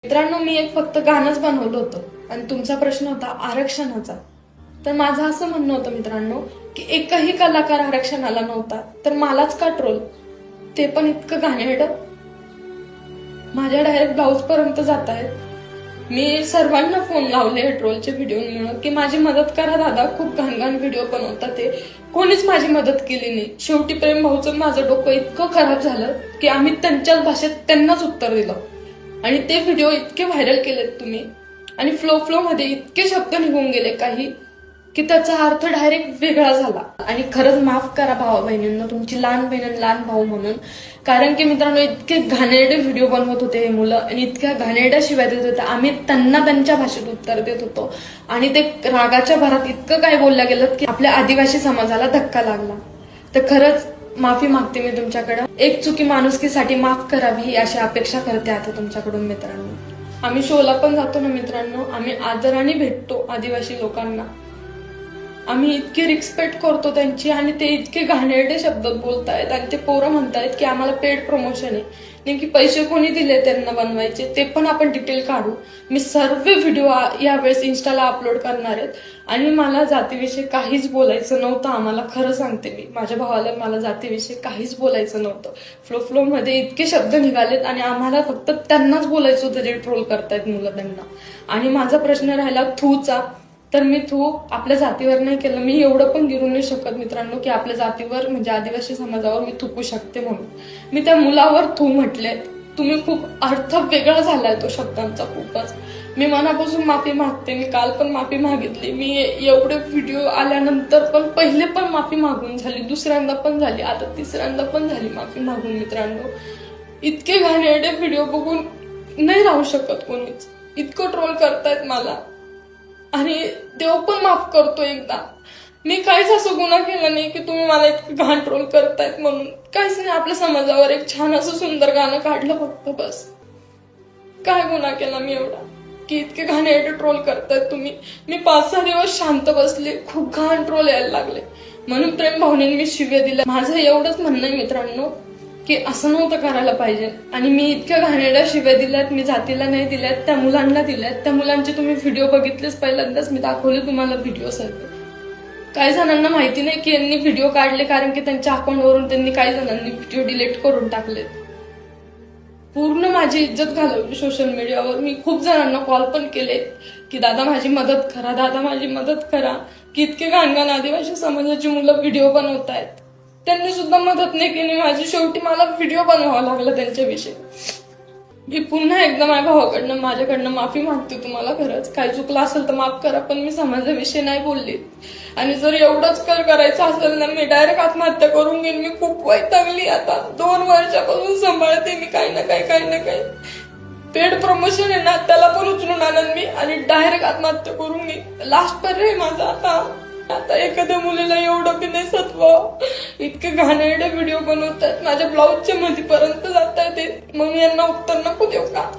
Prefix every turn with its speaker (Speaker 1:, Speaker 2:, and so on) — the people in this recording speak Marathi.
Speaker 1: मित्रांनो, मी एक फक्त गाणंच बनवलं होतं आणि तुमचा प्रश्न होता आरक्षणाचा. तर माझं असं म्हणणं होतं मित्रांनो की एकही कलाकार आरक्षणाला नव्हता, तर मलाच का ट्रोल, ते पण इतकं घाणेरडं. माझ्या डायरेक्ट ब्लाऊज पर्यंत जात आहेत. मी सर्वांना फोन लावले ट्रोलचे व्हिडिओमुळे की माझी मदत करा दादा, खूप घाण व्हिडिओ बनवतात ते. कोणीच माझी मदत केली नाही. शेवटी प्रेम भाऊचं माझं डोकं इतकं खराब झालं की आम्ही त्यांच्याच भाषेत त्यांनाच उत्तर दिलं आणि ते व्हिडिओ इतके व्हायरल केलेत तुम्ही, आणि फ्लो मध्ये इतके शब्द निघून गेले काही की त्याचा अर्थ डायरेक्ट वेगळा झाला. आणि खरंच माफ करा भावा बहिणींना, तुमची लहान बहीण लहान भाऊ म्हणून. कारण की मित्रांनो, इतके घाणेरडे व्हिडिओ बनवत होते हे मुलं आणि इतक्या घाणेरड्या शिवाय देत होते. आम्ही त्यांना त्यांच्या भाषेत उत्तर देत होतो आणि ते रागाच्या भरात इतकं काय बोलल्या गेलं की आपल्या आदिवासी समाजाला धक्का लागला. तर खरंच माफी मागते मी तुमच्याकडं. एक चुकी माणुसकीसाठी माफ करावी ही अशी अपेक्षा करते आता तुमच्याकडून मित्रांनो. आम्ही शोला पण जातो ना मित्रांनो, आम्ही आदराने भेटतो आदिवासी लोकांना. आम्ही इतकी रिस्पेक्ट करतो त्यांची आणि ते इतके घाणेरडे शब्द बोलतायत आणि ते पोरं म्हणतायत की आम्हाला पेड प्रमोशन आहे. नेमकी पैसे कोणी दिले त्यांना बनवायचे ते पण आपण डिटेल काढू. मी सर्व व्हिडिओ यावेळेस इन्स्टाला अपलोड करणार आहेत. आणि मला जातीविषयी काहीच बोलायचं नव्हतं. आम्हाला खरं सांगते मी, माझ्या भावाला मला जातीविषयी काहीच बोलायचं नव्हतं. फ्लो मध्ये इतके शब्द निघालेत आणि आम्हाला फक्त त्यांनाच बोलायचं होतं जे ट्रोल करतायत मुलं त्यांना. आणि माझा प्रश्न राहिला थूचा, तर मी थू आपल्या जातीवर नाही केलं. मी एवढं पण गिरू नाही शकत मित्रांनो की आपल्या जातीवर म्हणजे आदिवासी समाजावर मी थुकू शकते म्हणून. मी त्या मुलावर थू म्हटले. तुम्ही खूप अर्थ वेगळा झालाय तो शब्दांचा खूपच. मी मनापासून माफी मागते. मी काल पण माफी मागितली. मी एवढे व्हिडिओ आल्यानंतर पण पहिले पण माफी मागून झाली, दुसऱ्यांदा पण झाली, आता तिसऱ्यांदा पण झाली माफी मागून मित्रांनो. इतके घाणेरडे व्हिडिओ बघून नाही राहू शकत कोणीच. इतकं ट्रोल करतायत मला आणि देव पण माफ करतो एकदा. मी काहीच असं गुन्हा केला नाही की तुम्ही मला इतकं घाण ट्रोल करतायत म्हणून. काहीच नाही, आपल्या समाजावर एक छान असं सुंदर गाणं काढलं फक्त बस. काय गुन्हा केला मी एवढा की इतके घाणेरडे ट्रोल करतायत तुम्ही. मी 5-6 दिवस शांत बसले, खूप घाण ट्रोल यायला लागले म्हणून प्रेम भावनेने मी शिव्या दिल्या. माझं एवढंच म्हणणं आहे मित्रांनो की असं नव्हतं करायला पाहिजे. आणि मी इतक्या घाणेरड्या शिव्या दिल्यात, मी जातीला नाही दिल्यात, त्या मुलांना दिल्यात. त्या मुलांचे तुम्ही व्हिडिओ बघितलेच, पहिल्यांदाच मी दाखवले तुम्हाला व्हिडिओ सर्व. काही जणांना माहिती नाही की यांनी व्हिडिओ काढले कारण की त्यांच्या अकाउंटवरून त्यांनी काही जणांनी व्हिडिओ डिलीट करून टाकले. पूर्ण माझी इज्जत घालवली सोशल मीडियावर. मी खूप जणांना कॉल पण केले की दादा माझी मदत करा, दादा माझी मदत करा. की इतके घाण आदिवासी समाजाची मुलं व्हिडिओ बनवतायत, त्यांनी सुद्धा मदत नाही केली माझी. शेवटी मला व्हिडिओ बनवावा लागला त्यांच्याविषयी. मी पुन्हा एकदा माझ्या भावाकडनं माझ्याकडनं माफी मागते तुम्हाला. खरंच काही चुकलं असेल तर माफ करा, पण मी समाजाविषयी नाही बोलली. आणि जर एवढंच करायचं असेल ना, मी डायरेक्ट आत्महत्या करून घेईन. मी खूप वैतागली आता. 2 वर्षापासून सांभाळते मी काही ना काही. पेड प्रमोशन आहे ना, त्याला पण उचलून आणन मी आणि डायरेक्ट आत्महत्या करून घेईन. लास्ट पर्याय माझा आता एखाद्या मुलीला एवढं बी नाही सत्व. इतके घाणेरडे व्हिडिओ बनवतात, माझ्या ब्लाऊजच्या मध्ये पर्यंत जात आहे ते. मग यांना उत्तर नको देऊ का?